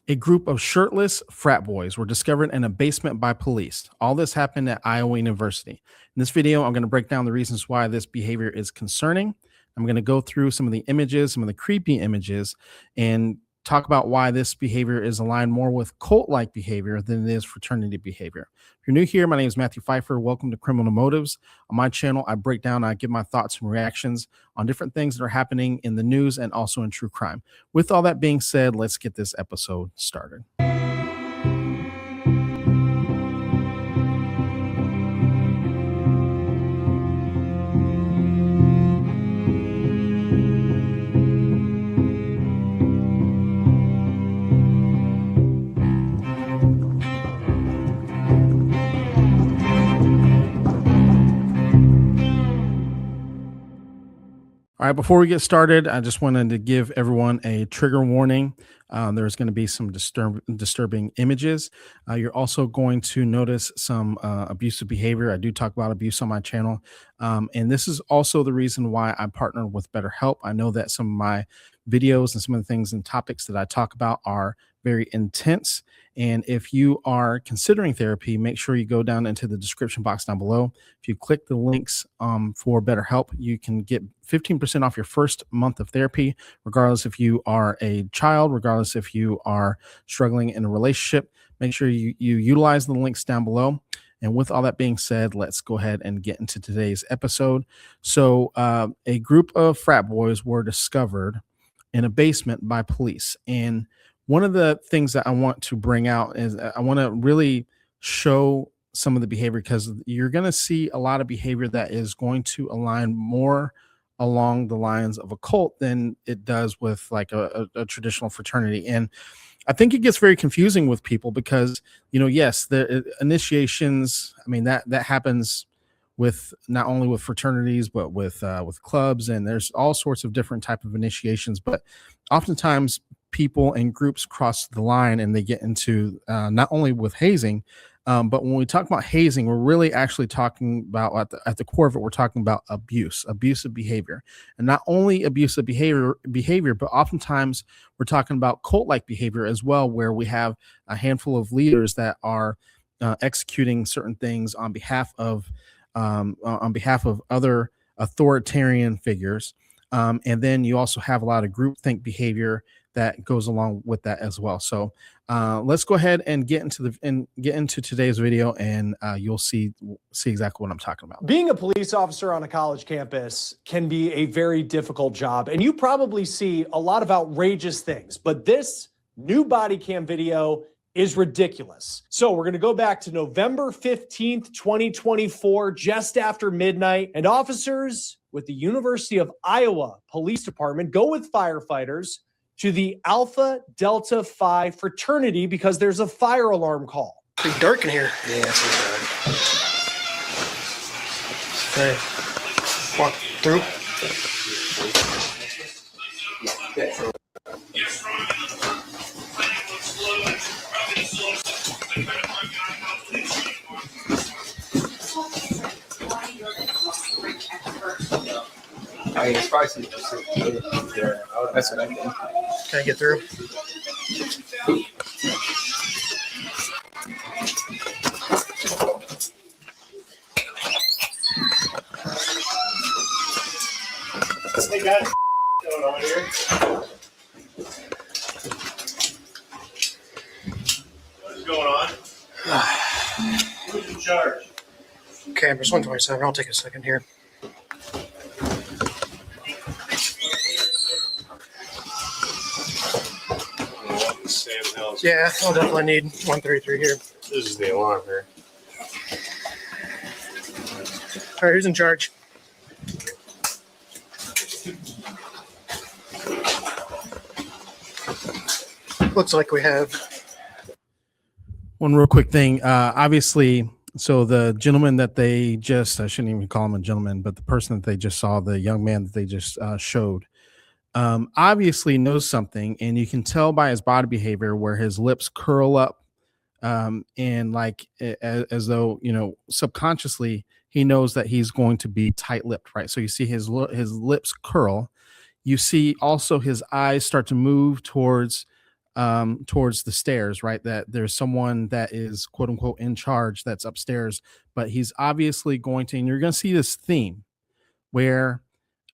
A group of shirtless frat boys were discovered in a basement by police. All this happened at Iowa University. In this video, I'm going to break down the reasons why this behavior is concerning. I'm going to go through some of the images, some of the creepy images, and talk about why this behavior is aligned more with cult-like behavior than it is fraternity behavior. If you're new here, my name is Matthew Pfeiffer. Welcome to Criminal Motives. On my channel, I break down, I give my thoughts and reactions on different things that are happening in the news and also in true crime. With all that being said, let's get this episode started. All right, before we get started, I just wanted to give everyone a trigger warning. There's going to be some disturbing images. You're also going to notice some abusive behavior. I do talk about abuse on my channel. And this is also the reason why I partnered with BetterHelp. I know that some of my videos and some of the things and topics that I talk about are very intense. And if you are considering therapy, make sure you go down into the description box down below. If you click the links for BetterHelp, you can get 15% off your first month of therapy, regardless if you are a child, regardless if you are struggling in a relationship. Make sure you utilize the links down below. And with all that being said, let's go ahead and get into today's episode. So a group of frat boys were discovered in a basement by police. And one of the things that I want to bring out is I want to really show some of the behavior, because you're going to see a lot of behavior that is going to align more along the lines of a cult than it does with like a traditional fraternity. And I think it gets very confusing with people because, you know, yes, the initiations, I mean, that happens with not only with fraternities, but with clubs, and there's all sorts of different type of initiations. But oftentimes people and groups cross the line and they get into not only with hazing, but when we talk about hazing, we're really actually talking about at the core of it, we're talking about abusive behavior, and not only abusive behavior, but oftentimes we're talking about cult-like behavior as well, where we have a handful of leaders that are executing certain things on behalf of other authoritarian figures. And then you also have a lot of groupthink behavior that goes along with that as well. So let's go ahead and get into today's video, and you'll see exactly what I'm talking about. Being a police officer on a college campus can be a very difficult job, and you probably see a lot of outrageous things, but this new body cam video is ridiculous. So we're going to go back to November 15th, 2024, just after midnight, and officers with the University of Iowa Police Department go with firefighters to the Alpha Delta Phi fraternity because there's a fire alarm call. Pretty dark in here. Yeah, it's Okay. Walk through. it's probably that's what I think. Can I get through? Hey guys, what's going on here? What's going on? Who's in charge? Cameras 127. I'll take a second here. Yeah, I'll definitely need 133 here. This is the alarm here. All right, who's in charge? Looks like we have one real quick thing. Obviously, so the gentleman that they just, I shouldn't even call him a gentleman, but the person that they just saw, the young man that they just showed, obviously knows something, and you can tell by his body behavior where his lips curl up, and like as though, you know, subconsciously he knows that he's going to be tight-lipped, right? So you see his lips curl. You see also his eyes start to move towards towards the stairs, right? That there's someone that is quote unquote in charge that's upstairs, but he's obviously going to, and you're going to see this theme where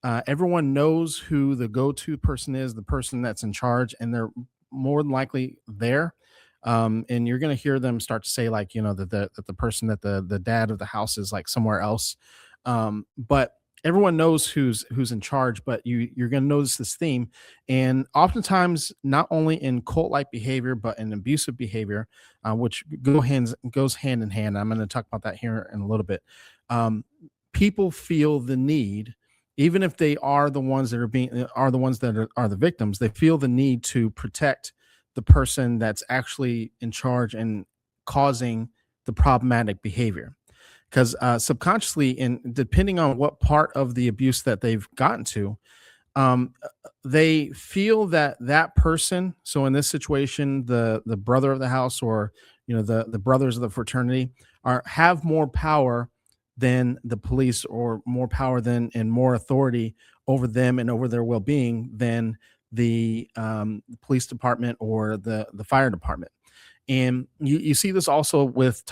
everyone knows who the go-to person is, the person that's in charge, and they're more than likely there. And you're going to hear them start to say, like, that the person that the dad of the house is like somewhere else. But everyone knows who's in charge, but you're going to notice this theme, and oftentimes not only in cult-like behavior but in abusive behavior, which goes hand in hand. I'm going to talk about that here in a little bit. People feel the need, even if they are the ones that are the victims, they feel the need to protect the person that's actually in charge and causing the problematic behavior, because subconsciously, and depending on what part of the abuse that they've gotten to, um, they feel that that person, so in this situation the brother of the house, or the brothers of the fraternity, have more power than the police, or more power than and more authority over them and over their well-being than the police department or the fire department. And you see this also with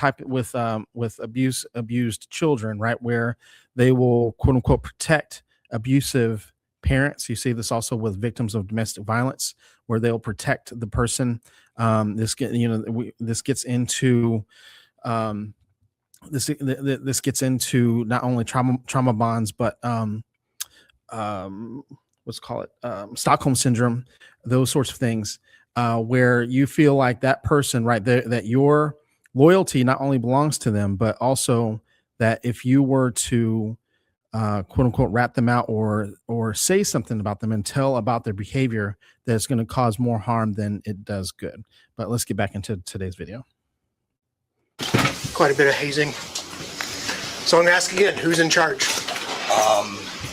abused children, right, where they will quote unquote protect abusive parents. You see this also with victims of domestic violence, where they'll protect the person. This gets into this gets into not only trauma bonds, but let's call it Stockholm syndrome, those sorts of things, where you feel like that person right there, that your loyalty not only belongs to them, but also that if you were to quote unquote rat them out, or say something about them and tell about their behavior, that it's going to cause more harm than it does good. But let's get back into today's video. Quite a bit of hazing. So I'm going to ask again, who's in charge?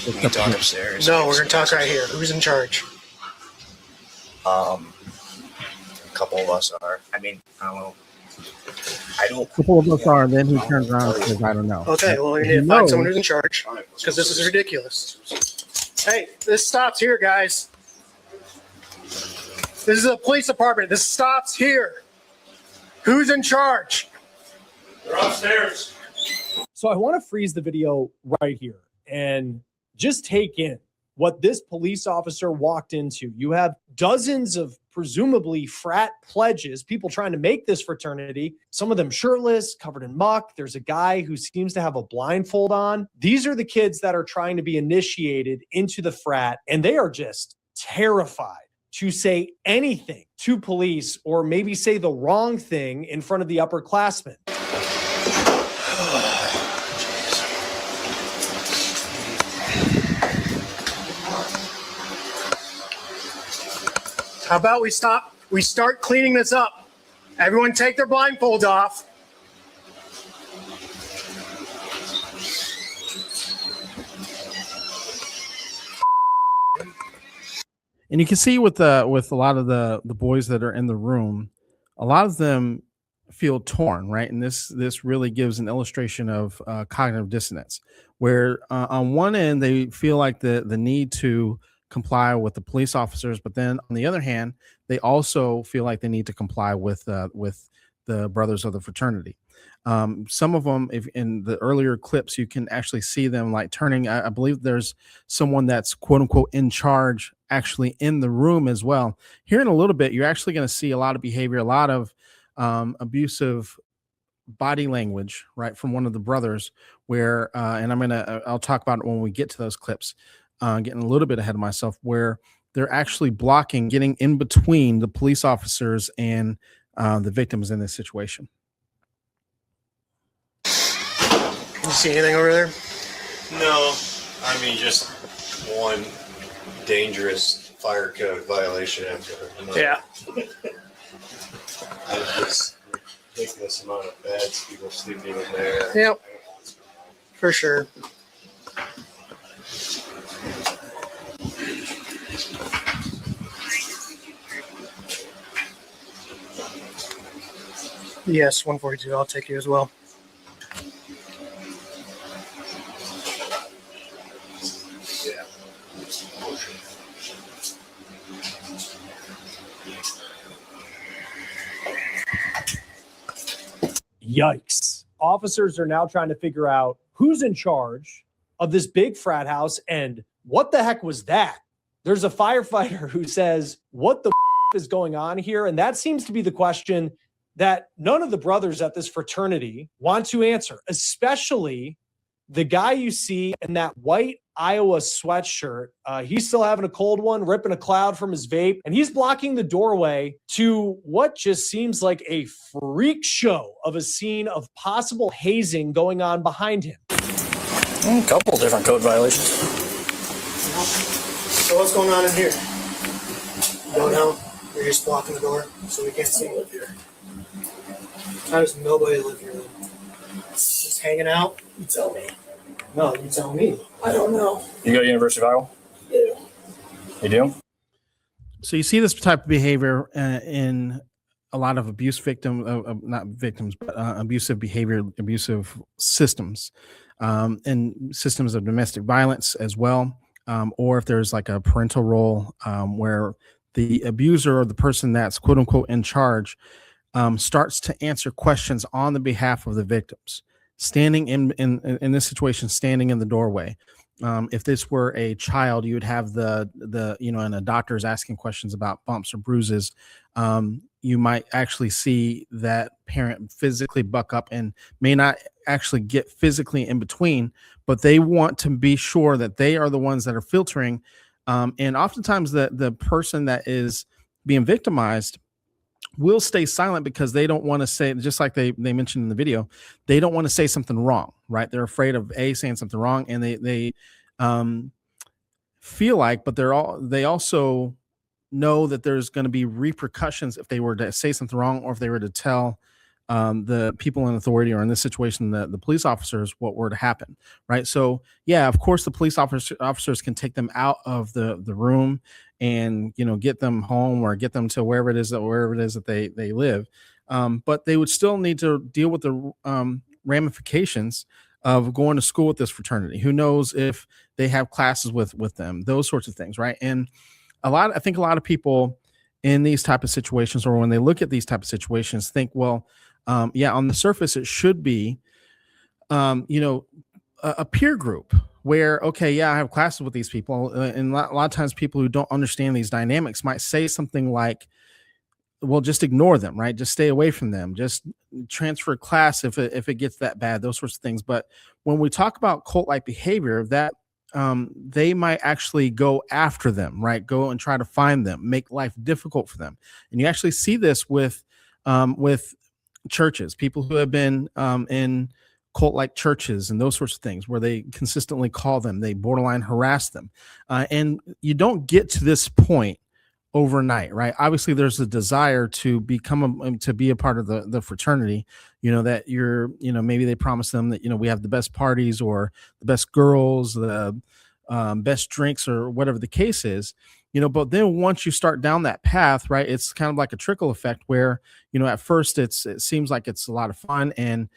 We can talk upstairs. No, we're going to talk right here. Who's in charge? A couple of us are. I mean, I don't know. A couple of us are, and then he turns around and says, I don't know. Okay, well, we need to find someone who's in charge, because this is ridiculous. Hey, this stops here, guys. This is a police department. This stops here. Who's in charge? They're upstairs. So I want to freeze the video right here and just take in what this police officer walked into. You have dozens of presumably frat pledges, people trying to make this fraternity, some of them shirtless, covered in muck. There's a guy who seems to have a blindfold on. These are the kids that are trying to be initiated into the frat, and they are just terrified to say anything to police, or maybe say the wrong thing in front of the upperclassmen. How about we start cleaning this up. Everyone take their blindfolds off. And you can see with a lot of the boys that are in the room, a lot of them feel torn, right? And this really gives an illustration of cognitive dissonance, where on one end they feel like the need to comply with the police officers, but then on the other hand, they also feel like they need to comply with the brothers of the fraternity. Some of them, if in the earlier clips, you can actually see them like turning. I believe there's someone that's quote unquote in charge actually in the room as well. Here in a little bit, you're actually going to see a lot of behavior, a lot of abusive body language, right, from one of the brothers, where and I'll talk about it when we get to those clips. Getting a little bit ahead of myself, where they're actually blocking, getting in between the police officers and the victims in this situation. You see anything over there? No, I mean, just one dangerous fire code violation after another. Yeah. And just ridiculous amount of beds, people sleeping in there. Yep. For sure. Yes, 142. I'll take you as well. Yeah. Yikes. Officers are now trying to figure out who's in charge of this big frat house and what the heck was that? There's a firefighter who says, what the is going on here? And that seems to be the question that none of the brothers at this fraternity want to answer, especially the guy you see in that white Iowa sweatshirt. He's still having a cold one, ripping a cloud from his vape, and he's blocking the doorway to what just seems like a freak show of a scene of possible hazing going on behind him. A couple different code violations. So what's going on in here? You don't know? You're just blocking the door so we can't see you live here. How does nobody live here then? Just hanging out? You tell me. No, you tell me. I don't know. You go to University of Iowa? Yeah. You do? So you see this type of behavior in a lot of abuse not victims, but abusive behavior, abusive systems, and systems of domestic violence as well. Or if there's like a parental role where the abuser or the person that's quote unquote in charge starts to answer questions on the behalf of the victims, standing in this situation, standing in the doorway. If this were a child, you would have and a doctor's asking questions about bumps or bruises. You might actually see that parent physically buck up and may not actually get physically in between, but they want to be sure that they are the ones that are filtering. And oftentimes the person that is being victimized will stay silent because they don't want to say, just like they mentioned in the video, they don't want to say something wrong, right? They're afraid of saying something wrong, and they feel like, but they also know that there's going to be repercussions if they were to say something wrong, or if they were to tell the people in authority, or in this situation, the police officers, what were to happen, right? So yeah, of course, the police officers can take them out of the room and get them home, or get them to wherever it is that they live, but they would still need to deal with the ramifications of going to school with this fraternity. Who knows if they have classes with them, those sorts of things, right? And I think a lot of people in these type of situations, or when they look at these type of situations, think, well, yeah, on the surface it should be a peer group where, okay, yeah, I have classes with these people, and a lot of times people who don't understand these dynamics might say something like, well, just ignore them, right? Just stay away from them. Just transfer class if it gets that bad, those sorts of things. But when we talk about cult-like behavior, that they might actually go after them, right? Go and try to find them, make life difficult for them. And you actually see this with churches, people who have been in cult-like churches and those sorts of things, where they consistently call them, they borderline harass them. And you don't get to this point overnight, right? Obviously there's a desire to to be a part of the fraternity, that maybe they promise them that, we have the best parties, or the best girls, the best drinks, or whatever the case is, but then once you start down that path, right, it's kind of like a trickle effect where, at first it seems like it's a lot of fun, and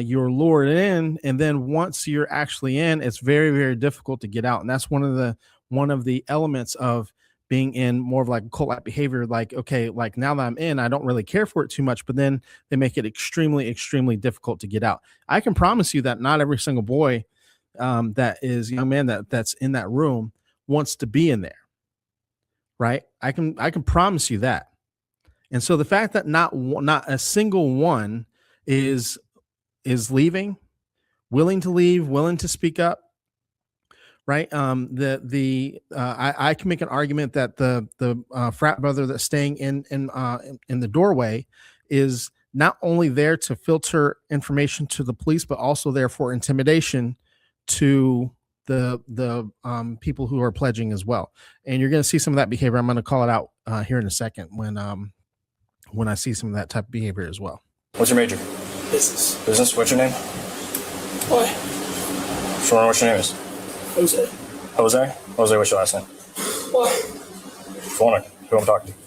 you're lured in, and then once you're actually in, it's very, very difficult to get out. And that's one of the elements of being in more of like a cult-like behavior. Like, okay, like now that I'm in, I don't really care for it too much, but then they make it extremely, extremely difficult to get out. I can promise you that not every single boy that is young man that's in that room wants to be in there, right? I can promise you that. And so the fact that not a single one is leaving, willing to leave, willing to speak up, right? I can make an argument that the frat brother that's staying in the doorway is not only there to filter information to the police, but also there for intimidation to the people who are pledging as well. And you're going to see some of that behavior. I'm going to call it out here in a second when I see some of that type of behavior as well. What's your major? Business. Business? What's your name? Why? Sure, what's your name is? Jose. Jose? Jose, what's your last name? Why? Who am I talking to?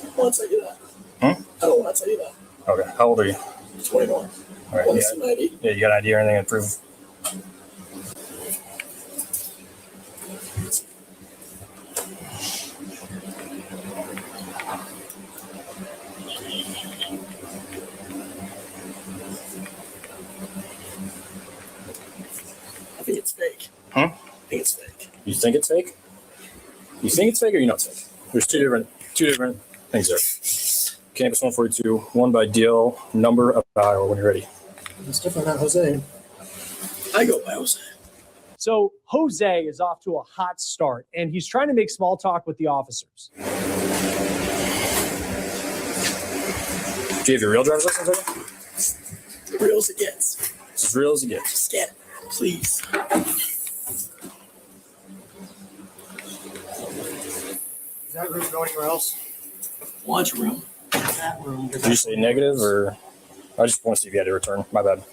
I want to tell you that. I don't want to tell you that. Okay. How old are you? 21. All right. Want to see my ID? Yeah, you got an ID or anything to prove? think it's fake? You think it's fake or you know it's fake? There's two different things there. Campus 142, one by DL, number of Iowa when you're ready. It's definitely not Jose. I go by Jose. So Jose is off to a hot start, and he's trying to make small talk with the officers. Do you have your real driver's license? Real as it gets. It's as real as it gets. Scan it, please. Does that room go anywhere else? Watch room. That room. Did you say negative or? I just want to see if you had to return. My bad.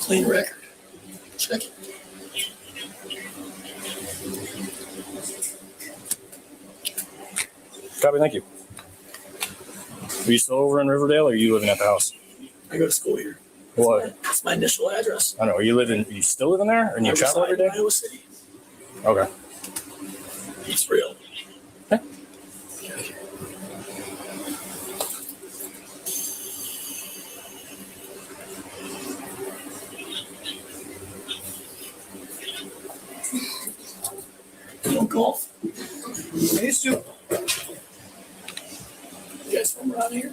Clean record. Check it. Copy, thank you. Are you still over in Riverdale or are you living at the house? I go to school here. What? That's my initial address. I don't know. Are you still living there and you travel every day? Iowa City. Okay. It's real. Okay. Don't golf. I used to. You guys from around here?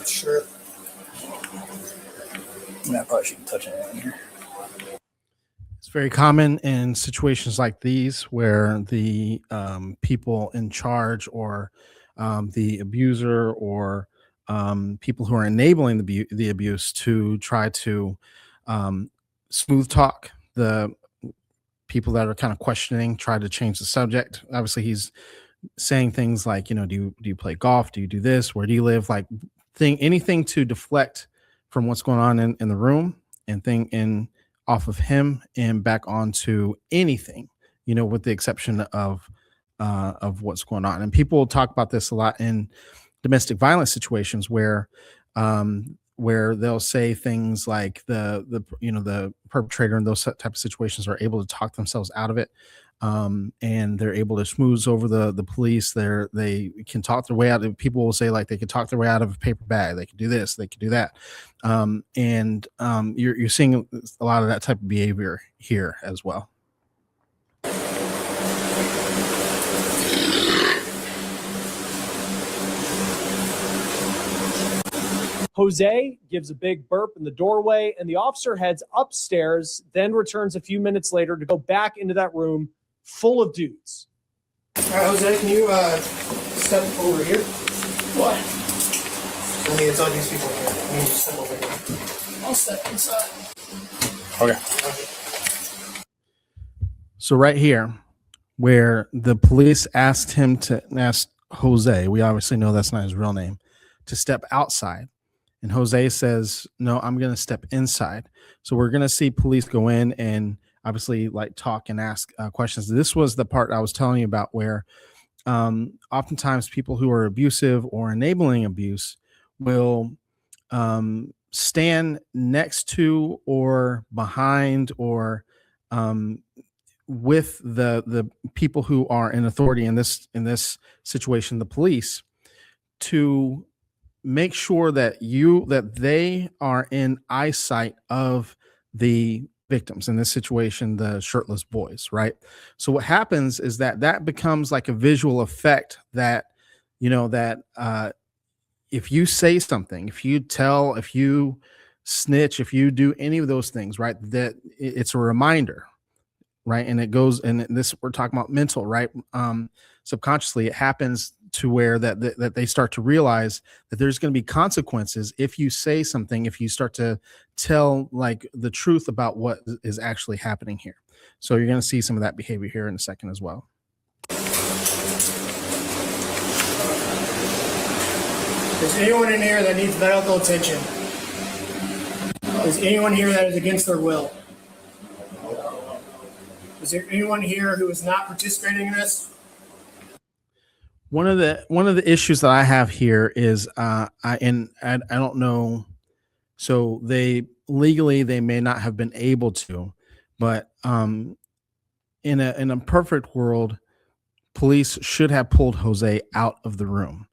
Sure. I probably shouldn't touch anything here. It's very common in situations like these where the people in charge or the abuser or people who are enabling the abuse to try to smooth talk the people that are kind of questioning, try to change the subject. Obviously, he's saying things like, do you play golf? Do you do this? Where do you live? Like anything to deflect from what's going on in the room and off of him and back onto anything, with the exception of what's going on. And people talk about this a lot in domestic violence situations where they'll say things like the perpetrator in those type of situations are able to talk themselves out of it. And they're able to schmooze over the police. They can talk their way out of. People will say like they could talk their way out of a paper bag. They could do this. They could do that. You're seeing a lot of that type of behavior here as well. Jose gives a big burp in the doorway, and the officer heads upstairs, then returns a few minutes later to go back into that room full of dudes. All right, Jose, can you step over here? What? I mean, it's all these people here. I mean, step over here. I'll step inside. Okay. So right here, where the police asked Jose, we obviously know that's not his real name, to step outside. And Jose says, no, I'm going to step inside. So we're going to see police go in and obviously like talk and ask questions. This was the part I was telling you about where oftentimes people who are abusive or enabling abuse will stand next to or behind or with the people who are in authority in this situation, the police, to make sure that they are in eyesight of the victims, in this situation, the shirtless boys, right? So what happens is that becomes like a visual effect that, if you say something, if you snitch, if you do any of those things, right, that it's a reminder, right? And it goes, and this, we're talking about mental, right? Subconsciously, it happens to where that they start to realize that there's going to be consequences if you say something, if you start to tell like the truth about what is actually happening here. So you're going to see some of that behavior here in a second as well. Is anyone in here that needs medical attention? Is anyone here that is against their will? Is there anyone here who is not participating in this? One of the issues that I have here is I don't know. So they may not have been able to, but in a perfect world, police should have pulled Jose out of the room,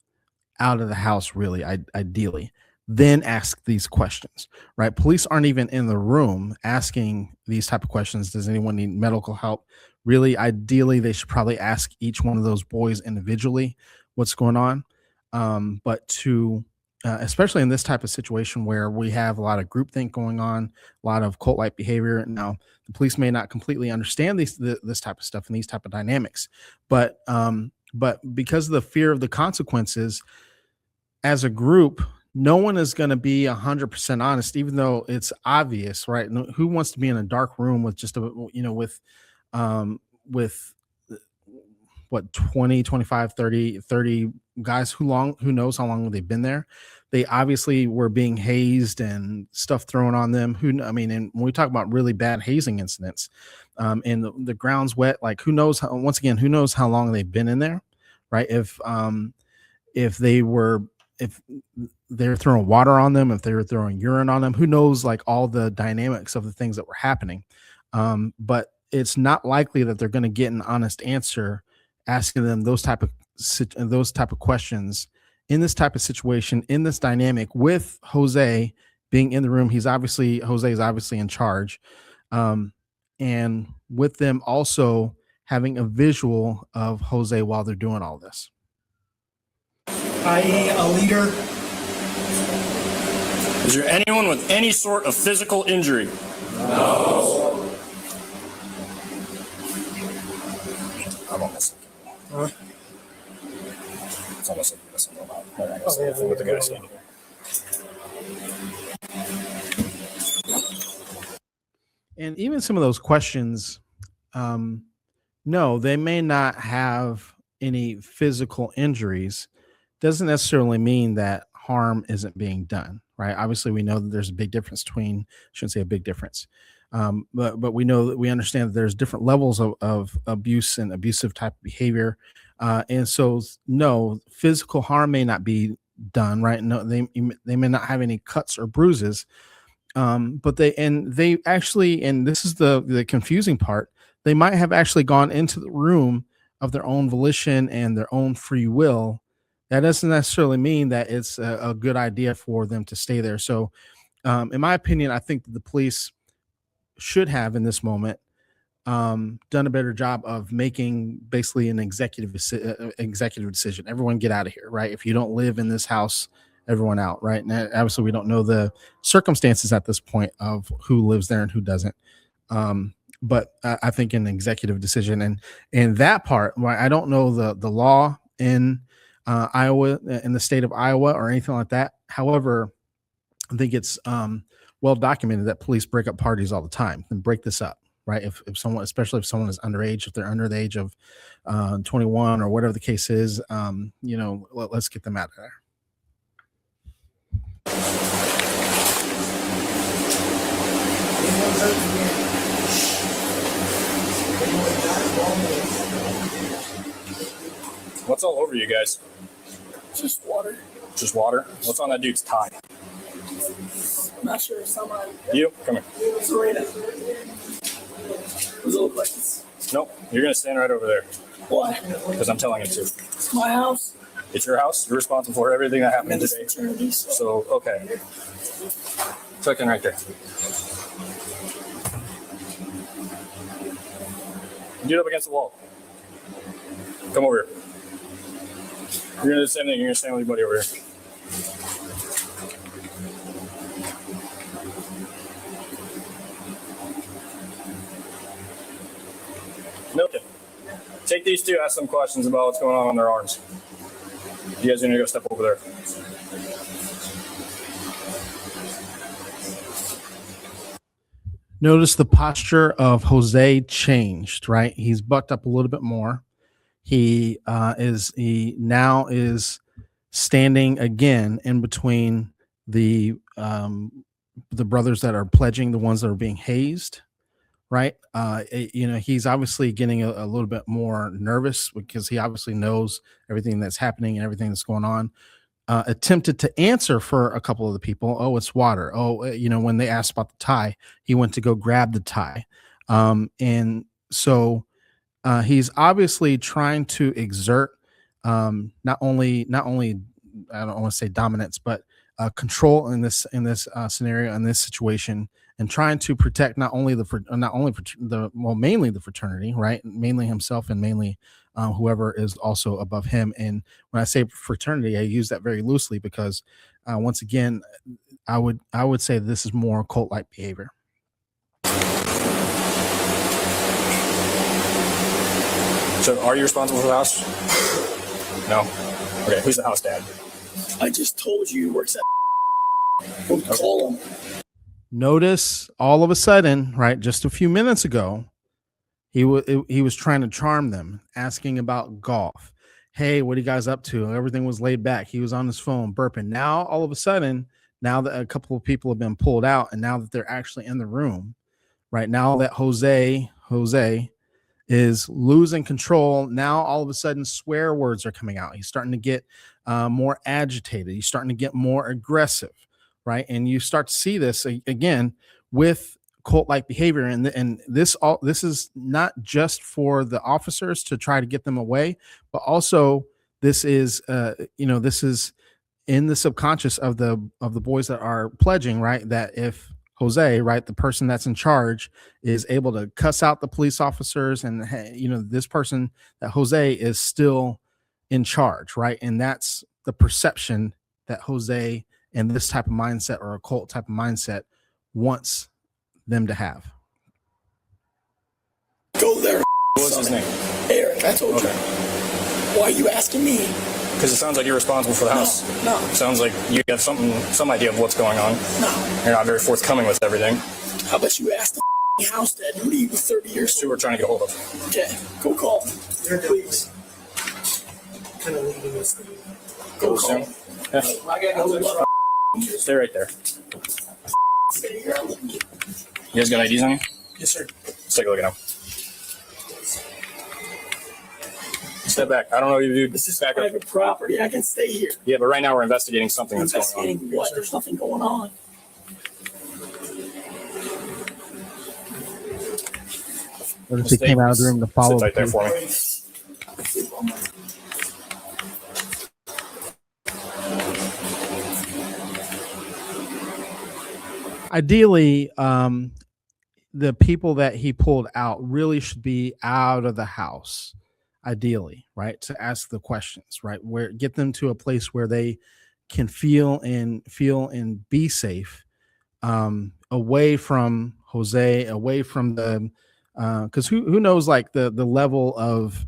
out of the house, really, ideally. then ask these questions, right? Police aren't even in the room asking these type of questions. Does anyone need medical help? Really, ideally, they should probably ask each one of those boys individually what's going on. But to especially in this type of situation where we have a lot of groupthink going on, a lot of cult-like behavior. Now, the police may not completely understand this type of stuff and these type of dynamics, but because of the fear of the consequences, as a group, no one is going to be 100% honest, even though it's obvious, right? Who wants to be in a dark room with just with what 20, 25, 30 guys? Who knows how long they've been there? They obviously were being hazed and stuff thrown on them. And when we talk about really bad hazing incidents, and the ground's wet, like who knows who knows how long they've been in there, right? If they're throwing water on them, if they were throwing urine on them, who knows, like all the dynamics of the things that were happening. But it's not likely that they're going to get an honest answer asking them those type of questions in this type of situation, in this dynamic with Jose being in the room. Jose is obviously in charge. And with them also having a visual of Jose while they're doing all this. I.e. a leader. Is there anyone with any sort of physical injury? No. I'm almost. It's almost like this. With the guy standing here. And even some of those questions, no, they may not have any physical injuries. Doesn't necessarily mean that harm isn't being done, right? Obviously, we know that there's a big difference between, shouldn't say a big difference, but we know that we understand that there's different levels of abuse and abusive type of behavior. And so, no, physical harm may not be done, right? No, they may not have any cuts or bruises, but they actually, and this is the confusing part, they might have actually gone into the room of their own volition and their own free will. That doesn't necessarily mean that it's a good idea for them to stay there. So, in my opinion, I think that the police should have, in this moment, done a better job of making basically an executive decision. Everyone get out of here, right? If you don't live in this house, everyone out, right? And obviously, we don't know the circumstances at this point of who lives there and who doesn't. But I think an executive decision, and that part, right, I don't know the law in Iowa, in the state of Iowa, or anything like that. However, I think it's well documented that police break up parties all the time and break this up, right? If someone, especially if someone is underage, if they're under the age of 21 or whatever the case is, let's get them out of there. What's all over you guys? Just water. Just water? What's on that dude's tie? I'm not sure. Someone. You? Come here. It's Serena. Does it look like this? Nope. You're going to stand right over there. Why? Because I'm telling you to. It's my house. It's your house. You're responsible for everything that happened today. So, okay. Tuck in right there. Get up against the wall. Come over here. You're going to do the same thing. You're going to stand with your buddy over here. Milton, take these two, ask them questions about what's going on their arms. You guys are going to go step over there. Notice the posture of Jose changed, right? He's bucked up a little bit more. He now is standing again in between the brothers that are pledging, the ones that are being hazed, right? He's obviously getting a little bit more nervous because he obviously knows everything that's happening and everything that's going on. Attempted to answer for a couple of the people. Oh, it's water. Oh, when they asked about the tie, he went to go grab the tie. And so he's obviously trying to exert not only I don't want to say dominance, but control in this scenario, in this situation, and trying to protect mainly the fraternity, right? Mainly himself and mainly whoever is also above him. And when I say fraternity, I use that very loosely because once again, I would say this is more cult-like behavior. So, are you responsible for the house? No. Okay. Who's the house dad? I just told you he works at. Go call him. Notice all of a sudden, right? Just a few minutes ago, he was trying to charm them, asking about golf. Hey, what are you guys up to? Everything was laid back. He was on his phone burping. Now, all of a sudden, now that a couple of people have been pulled out, and now that they're actually in the room, right now that Jose is losing control. Now, all of a sudden, swear words are coming out. He's starting to get more agitated. He's starting to get more aggressive, right? And you start to see this again with cult-like behavior. And this is not just for the officers to try to get them away, but also this is this is in the subconscious of the boys that are pledging, right? That if Jose, right, the person that's in charge, is able to cuss out the police officers, and this person, that Jose is still in charge, right? And that's the perception that Jose and this type of mindset, or a cult type of mindset, wants them to have. Go there. What's his name? Eric, I told you. Why are you asking me? Because it sounds like you're responsible for the house. No. It sounds like you have some idea of what's going on. No. You're not very forthcoming with everything. How about you ask the house dad? Who do you 30 years Who we're trying to get a hold of. Okay, go call him. Please. Kind of leaving this thing. Go call him. Yeah. I gotta go. Stay right there. Stay here. You guys got IDs on you? Yes, sir. Let's take a look at them. Step back. I don't know you, dude. This is back up. private property. I can stay here. Yeah, but right now we're investigating something that's going on. Investigating what? There's nothing going on. What if he came out of the room to follow? Sit right there for me. Ideally, the people that he pulled out really should be out of the house. Ideally, right, to ask the questions, right, where get them to a place where they can feel and be safe, away from Jose, away from the because who knows, like the level of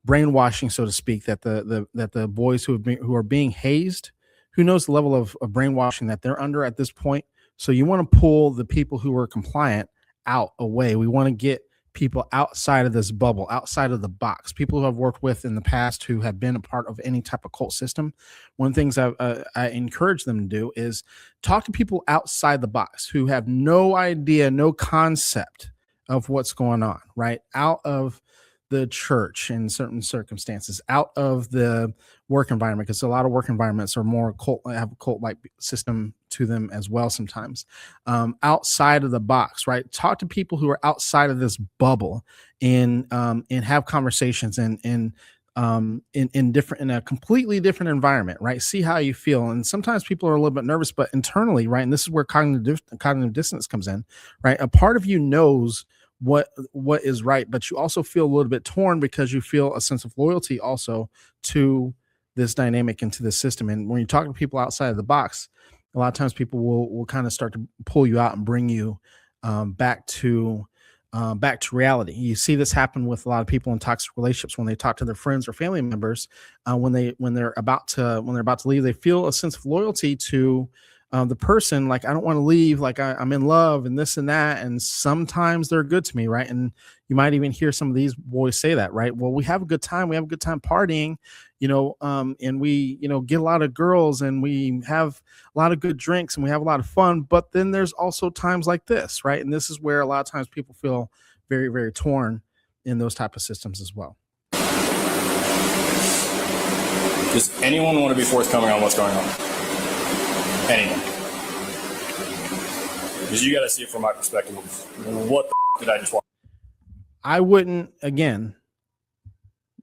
brainwashing, so to speak, that the boys who are being hazed, who knows the level of brainwashing that they're under at this point. So you want to pull the people who are compliant out, away. We want to get people outside of this bubble, outside of the box, people who I've worked with in the past who have been a part of any type of cult system. One of the things I encourage them to do is talk to people outside the box who have no idea, no concept of what's going on, right? Out of the church in certain circumstances, out of the work environment, because a lot of work environments are more have a cult-like system to them as well sometimes. Outside of the box, right? Talk to people who are outside of this bubble and have conversations in a completely different environment, right? See how you feel. And sometimes people are a little bit nervous, but internally, right? And this is where cognitive dissonance comes in, right? A part of you knows what is right, but you also feel a little bit torn because you feel a sense of loyalty also to this dynamic and to this system. And when you talk to people outside of the box, a lot of times people will kind of start to pull you out and bring you back to reality. You see this happen with a lot of people in toxic relationships when they talk to their friends or family members. When they're about to leave, they feel a sense of loyalty to the person, like, I don't want to leave, like I'm in love and this and that. And sometimes they're good to me, right? And you might even hear some of these boys say that, right? Well, we have a good time. We have a good time partying, and we, get a lot of girls and we have a lot of good drinks and we have a lot of fun. But then there's also times like this, right? And this is where a lot of times people feel very, very torn in those type of systems as well. Does anyone want to be forthcoming on what's going on? Anyone? Because you got to see it from my perspective. What the did I just watch? I wouldn't, again,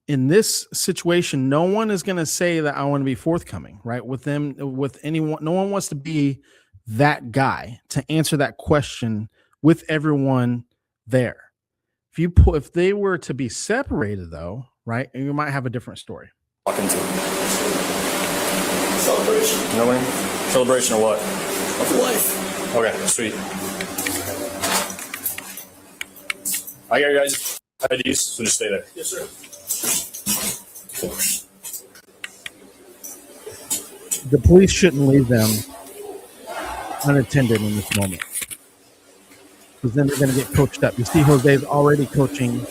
in this situation, no one is going to say that I want to be forthcoming, right? With them, with anyone, no one wants to be that guy to answer that question with everyone there. If they were to be separated, though, right, you might have a different story. Walk into Celebration nobody. Celebration of what? of life. Okay, sweet. I got your guys' IDs, so just stay there. Yes, sir. The police shouldn't leave them unattended in this moment, because then they're going to get coached up. You see, Jose's already coaching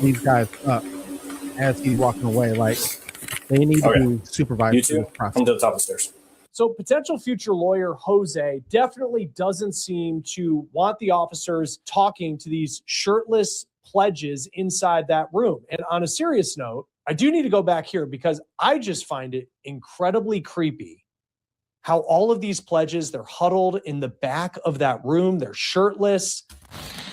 these guys up as he's walking away. Like, they need to be supervised. You two, come to the top of the stairs. So potential future lawyer Jose definitely doesn't seem to want the officers talking to these shirtless pledges inside that room. And on a serious note, I do need to go back here because I just find it incredibly creepy how all of these pledges, they're huddled in the back of that room. They're shirtless.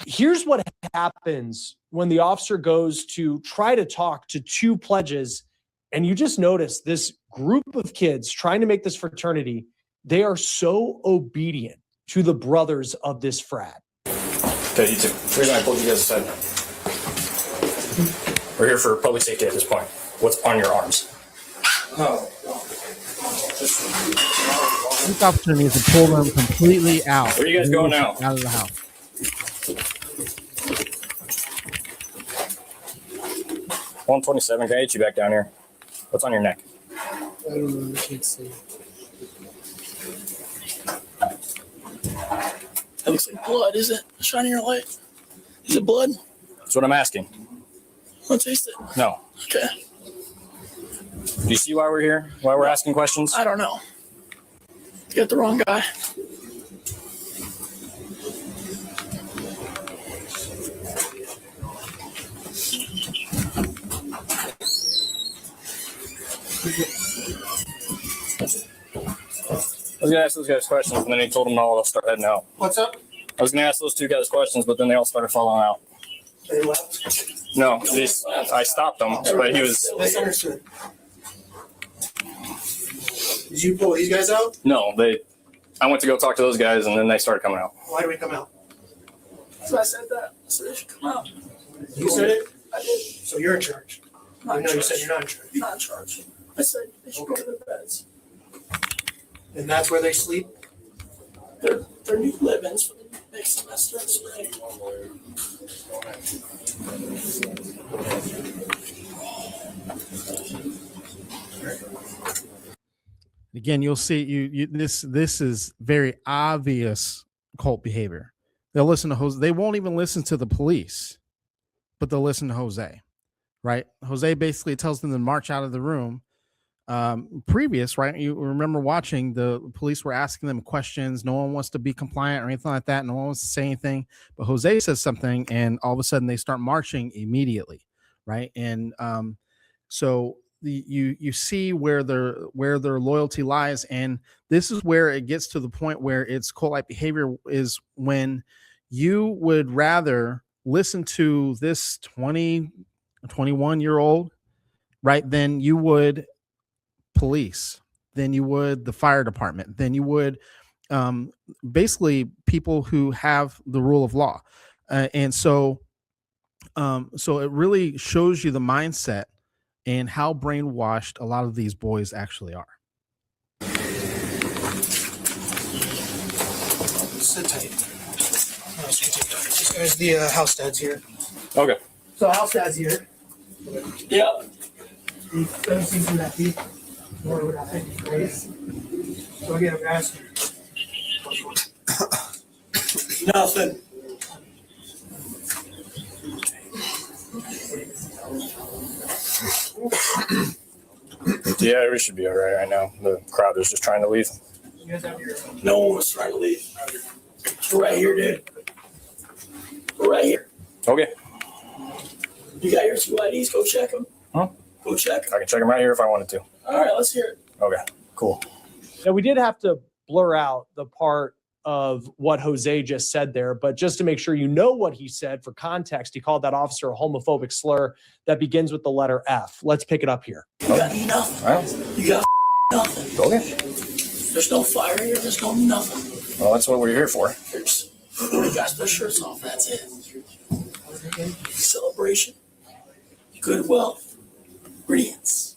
Here's what happens when the officer goes to try to talk to two pledges. And you just notice this group of kids trying to make this fraternity, they are so obedient to the brothers of this frat. Okay, you two. The reason I pulled you guys aside. We're here for public safety at this point. What's on your arms? This officer needs to pull them completely out. Where are you guys going now? Out of the house. 127. Can I get you back down here? What's on your neck? I don't know. I can't see. That looks like blood, is it? Shining your light. Is it blood? That's what I'm asking. I'll taste it. No. Okay. Do you see why we're here? Why we're asking questions? I don't know. You got the wrong guy. I was gonna ask those guys questions, and then he told them all to start heading out. What's up? I was gonna ask those two guys questions, but then they all started falling out. They left. No, I stopped them, but he was Misunderstood. Did you pull these guys out? no. I went to go talk to those guys, and then they started coming out. Why do we come out? So I said that. I said they should come out. You said it? I did. So you're in charge. Not in No, you charge. said you're not in charge. Not in charge. I said they should go to their beds. And that's where they sleep? They're new live-ins for the next semester in spring. Again, you'll see this is very obvious cult behavior. They'll listen to Jose. They won't even listen to the police, but they'll listen to Jose, right? Jose basically tells them to march out of the room. Right? You remember watching, the police were asking them questions. No one wants to be compliant or anything like that. No one wants to say anything, but Jose says something, and all of a sudden they start marching immediately, right? And so you see where their loyalty lies, and this is where it gets to the point where it's cult-like behavior, is when you would rather listen to this 21-year-old, right, than you would police, than you would the fire department, than you would basically people who have the rule of law. And so it really shows you the mindset and how brainwashed a lot of these boys actually are. Sit tight. This guy's the house dad's here. Okay. So house dad's here. Yeah. He doesn't seem too happy. Nor would I think he's raised. So again, I'm asking. Nothing. Yeah, we should be all right now. The crowd is just trying to leave. You guys have your. No one was trying to leave. We're right here, dude. We're right here. Okay. You got your two IDs. Go check them. Huh? Go check 'em. I can check them right here if I wanted to. All right, let's hear it. Okay, cool. Now, we did have to blur out the part of what Jose just said there, but just to make sure you know what he said for context, he called that officer a homophobic slur that begins with the letter F. Let's pick it up here. You got nothing. All right. You got nothing. Okay. There's no fire here. There's no nothing. Well, that's what we're here for. There's you guys put shirts off. That's it. Celebration. Goodwill. Brilliance.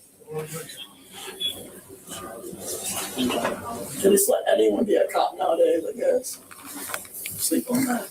Can just let anyone be a cop nowadays, I guess. Sleep on that.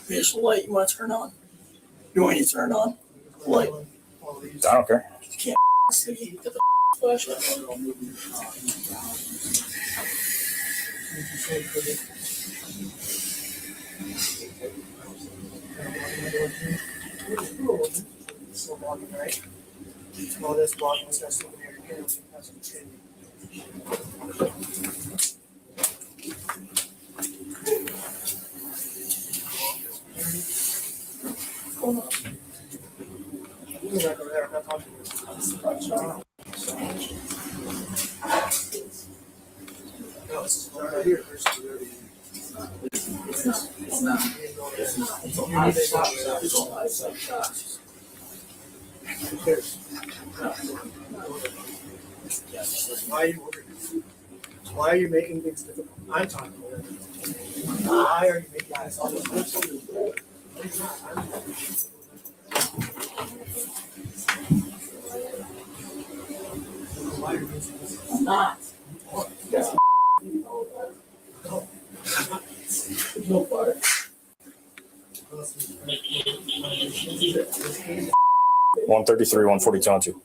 Here's the light you want to turn on. You want me to turn on? Light. I don't care. You can't sticky. Get the flashlight. All this blocking this guy's looking at your camera. Why are you making things difficult? I'm talking about it. Why are you making things difficult? I'm not. There's no fire. 133, 142 on 2.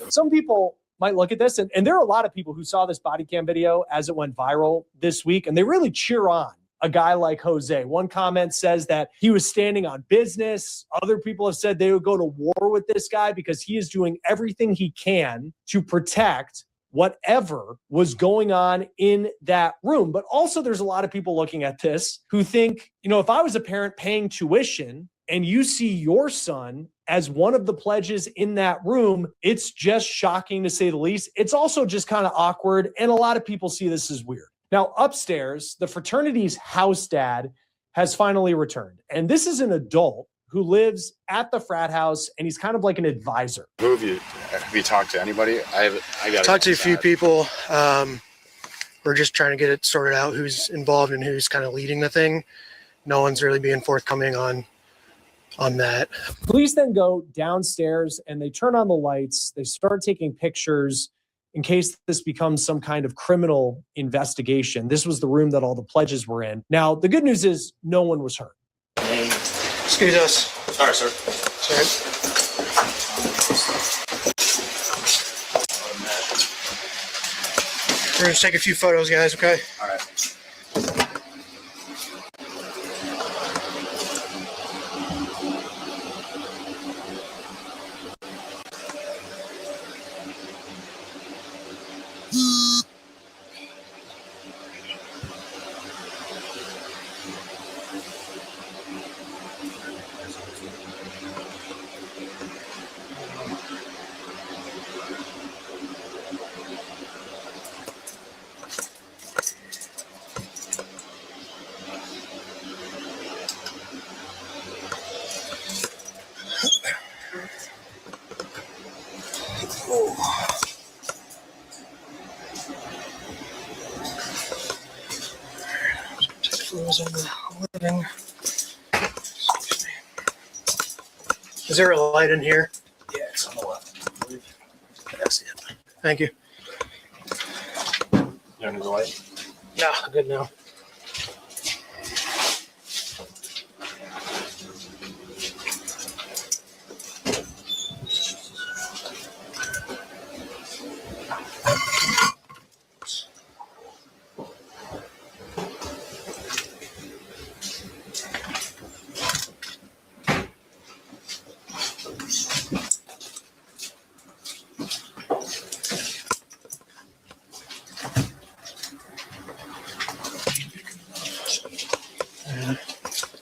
Some people might look at this, and there are a lot of people who saw this body cam video as it went viral this week, and they really cheer on a guy like Jose. One comment says that he was standing on business. Other people have said they would go to war with this guy because he is doing everything he can to protect whatever was going on in that room. But also there's a lot of people looking at this who think, if I was a parent paying tuition and you see your son as one of the pledges in that room, it's just shocking to say the least. It's also just kind of awkward, and a lot of people see this as weird. Now, upstairs, the fraternity's house dad has finally returned, and this is an adult who lives at the frat house, and he's kind of like an advisor. Who have you talked to? Anybody? I got Talked to a few people. We're just trying to get it sorted out, who's involved and who's kind of leading the thing. No one's really being forthcoming on that. Police then go downstairs and they turn on the lights. They start taking pictures in case this becomes some kind of criminal investigation. This was the room that all the pledges were in. Now, the good news is no one was hurt. Excuse us. Sorry, sir. Sorry. We're going to take a few photos, guys, okay? All right. cameras in the living. Is there a light in here? Yeah, it's on the left. I see it. Thank you. You under the light? No, good now.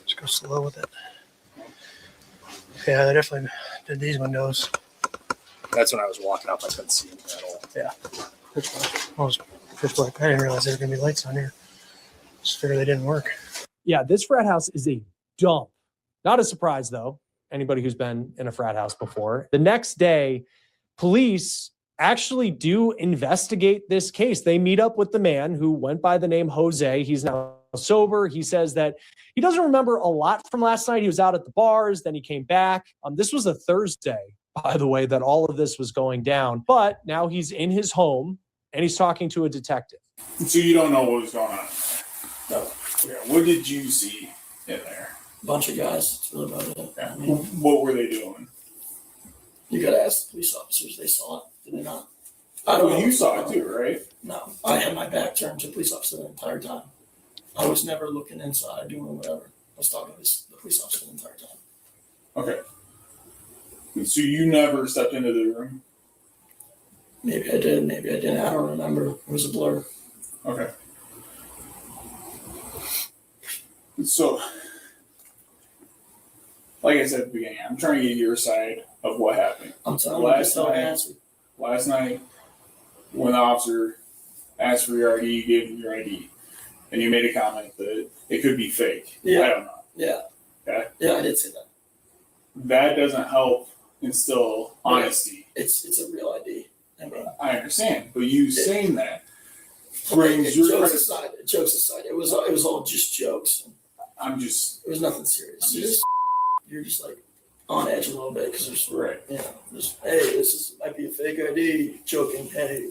Just go slow with it. Yeah, they definitely did these windows. That's when I was walking up. I couldn't see him at all. Yeah. Pitch black. I was pitch black. I didn't realize there were going to be lights on here. Just figured they didn't work. Yeah, this frat house is a dump. Not a surprise, though. Anybody who's been in a frat house before. The next day, police actually do investigate this case. They meet up with the man who went by the name Jose. He's now sober. He says that he doesn't remember a lot from last night. He was out at the bars, then he came back. This was a Thursday, by the way, that all of this was going down. But now he's in his home and he's talking to a detective. So you don't know what was going on? No. Okay. What did you see in there? Bunch of guys. That's really about it. Yeah. I mean, What were they doing? you gotta ask the police officers. They saw it. Did they not? I don't Well, know. you saw it too, right? No, I had my back turned to the police officer the entire time. I was never looking inside, doing whatever. I was talking to the police officer the entire time. Okay. So you never stepped into the room? Maybe I did, maybe I didn't. I don't remember. It was a blur. Okay. So, like I said at the beginning, I'm trying to get your side of what happened. I'm telling you, Last just tell night- the answer. Last night, when the officer asked for your ID, you gave him your ID. And you made a comment that it could be fake. Yeah. I don't know. Yeah. Okay. Yeah, I did say that. That doesn't help instill honesty. It's a real ID. I mean, I understand, but you saying that brings your jokes credit. aside. Jokes aside, it was all just jokes. I'm just It was nothing serious. I'm just- You're just like on edge a little bit because there's right, just hey, might be a fake ID. Joking, hey,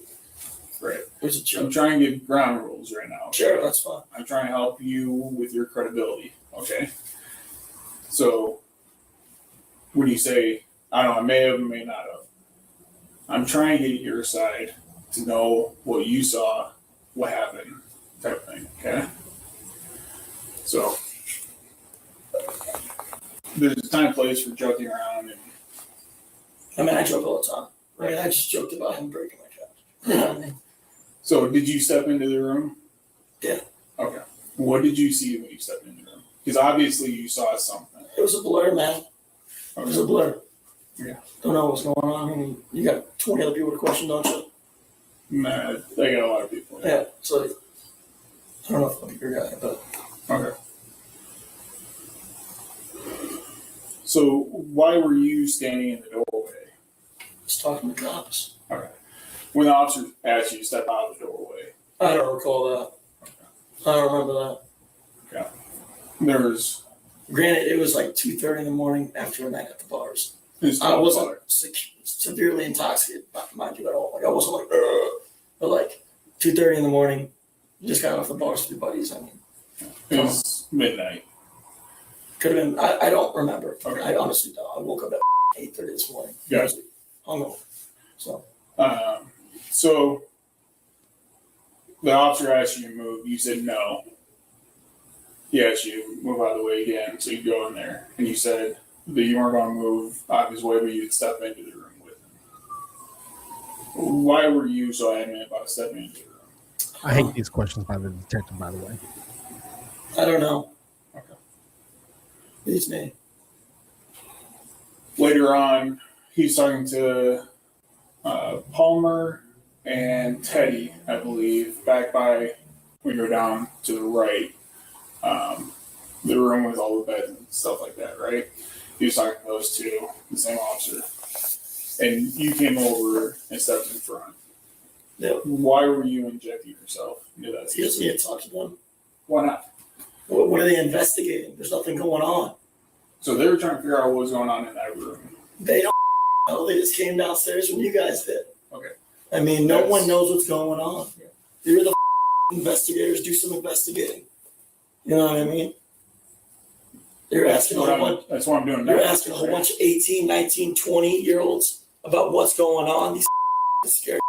right. it was a I'm joke. trying to give ground rules right now. Sure, that's fine. I'm trying to help you with your credibility. Okay. So when you say, I don't know, I may have, may not have, I'm trying to get your side to know what you saw, what happened, type of thing. Okay. So there's a time and place for joking around and I mean, I joke all the time. I mean, I just joked about him breaking my couch. You know what I mean? so did you step into the room? Yeah. Okay. What did you see when you stepped in the room? Because obviously you saw something. It was a blur, man. It was a blur. Yeah. Don't know what's going on. I mean, you got 20 other people to question, don't you? Nah, they got a lot of people. Yeah. So I don't know if I'll be your guy, but Okay. So why were you standing in the doorway? he's talking to cops. Okay. When the officer asked you to step out of the doorway, I don't recall that. I don't remember that. there was Granted, it was like 2:30 in the morning after a night at the bars. this I wasn't severely intoxicated, mind you, at all. Like I wasn't like, ugh. But like 2:30 in the morning, just got off the bars with your buddies. I mean, it was midnight. could have been. I don't remember. Okay. I honestly don't. I woke up at 8:30 this morning. Gotcha. Hungover. So So the officer asked you to move. You said no. He asked you to move out of the way again, so you go in there, and you said that you weren't going to move out of his way, but you'd step into the room with him. Why were you so adamant about stepping into the room? I hate these questions by the detective, by the way. I don't know. Okay. It's me. Later on, he's talking to Palmer and Teddy, I believe, back by when you go down to the right, the room with all the beds and stuff like that, right? He was talking to those two, the same officer. And you came over and stepped in front. Yeah. Why were you injecting yourself into that He situation? had talked to them. Why not? What are they investigating? There's nothing going on. So they were trying to figure out what was going on in that room. They don't know. They just came downstairs when you guys did. Okay. I mean, no one knows what's going on. You're the investigators. Do some investigating. You know what I mean? You're asking a whole bunch. That's what I'm doing. You're asking a whole bunch of 18, 19, 20-year-olds about what's going on. These scared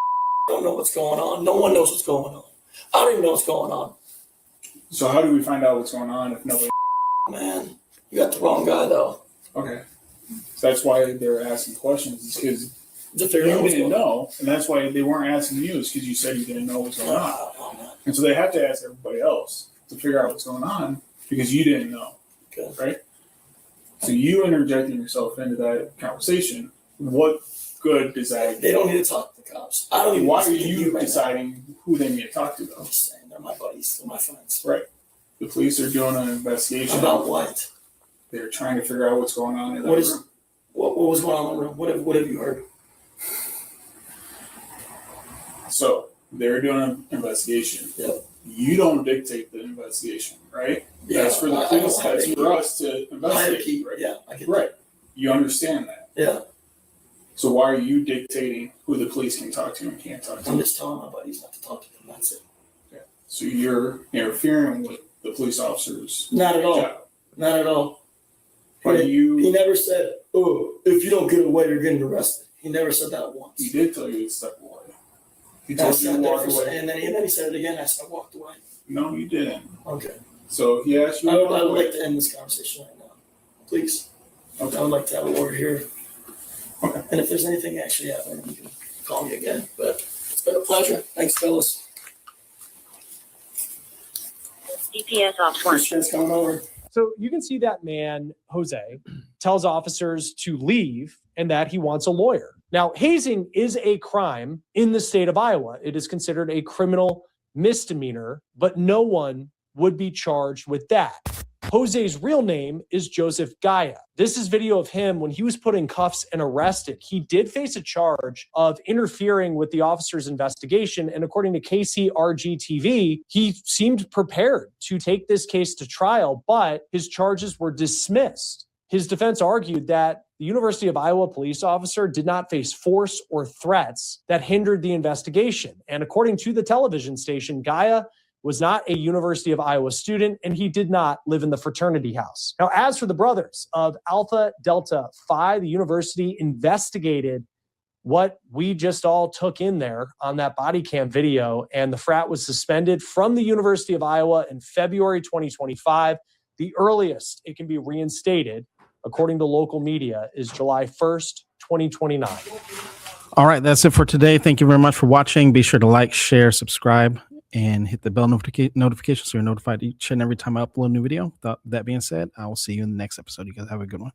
don't know what's going on. No one knows what's going on. I don't even know what's going on. So how do we find out what's going on if nobody? Man, you got the wrong guy though. Okay. So that's why they're asking questions, because To figure out you what's didn't going on. know, and that's why they weren't asking you, is because you said you didn't know what's going on. No. And so they have to ask everybody else to figure out what's going on because you didn't know. Okay. Right? So you interjecting yourself into that conversation, what good does that? They don't need to talk to the cops. I don't even. Why want are to speak to you right now. deciding who they need to talk to I'm though? just saying, they're my buddies. They're my friends. Right. The police are doing an investigation. About what? They're trying to figure out what's going on in that What is? room. What was going on in the room? What have you heard? So they're doing an investigation. Yep. You don't dictate the investigation, right? Yeah, That's for the I police. don't have That's any- for us to I have a investigate. key. Right? Yeah, I get Right. You understand that. Yeah, So why are you dictating who the police can talk to and can't talk I'm to? just telling my buddies not to talk to them. That's it. So you're interfering with the police officers' Not at all. job. Not at all. But He you never said, "Oh, if you don't get away, you're getting arrested." He never said that once. he did tell you to step away. He I told you to sat there walk for a away. second, and then he said it again. I walked away. No, you didn't. Okay. So he asked you I to would, walk I would away. like to end this conversation right now, please. Okay. I would like to have a word here. Okay. And if there's anything actually happening, you can call me again. But it's been a pleasure. Thanks, fellas. DPS off one. Appreciate you guys coming over. So you can see that man, Jose, tells officers to leave and that he wants a lawyer. Now, hazing is a crime in the state of Iowa. It is considered a criminal misdemeanor, but no one would be charged with that. Jose's real name is Joseph Gaia. This is video of him when he was put in cuffs and arrested. He did face a charge of interfering with the officer's investigation. And according to KCRG TV, he seemed prepared to take this case to trial, but his charges were dismissed. His defense argued that the University of Iowa police officer did not face force or threats that hindered the investigation. And according to the television station, Gaia was not a University of Iowa student, and he did not live in the fraternity house. Now, as for the brothers of Alpha Delta Phi, the university investigated what we just all took in there on that body cam video, and the frat was suspended from the University of Iowa in February 2025. The earliest it can be reinstated, according to local media, is July 1st, 2029. All right, that's it for today. Thank you very much for watching. Be sure to like, share, subscribe, and hit the bell notification so you're notified each and every time I upload a new video. That being said, I will see you in the next episode. You guys have a good one.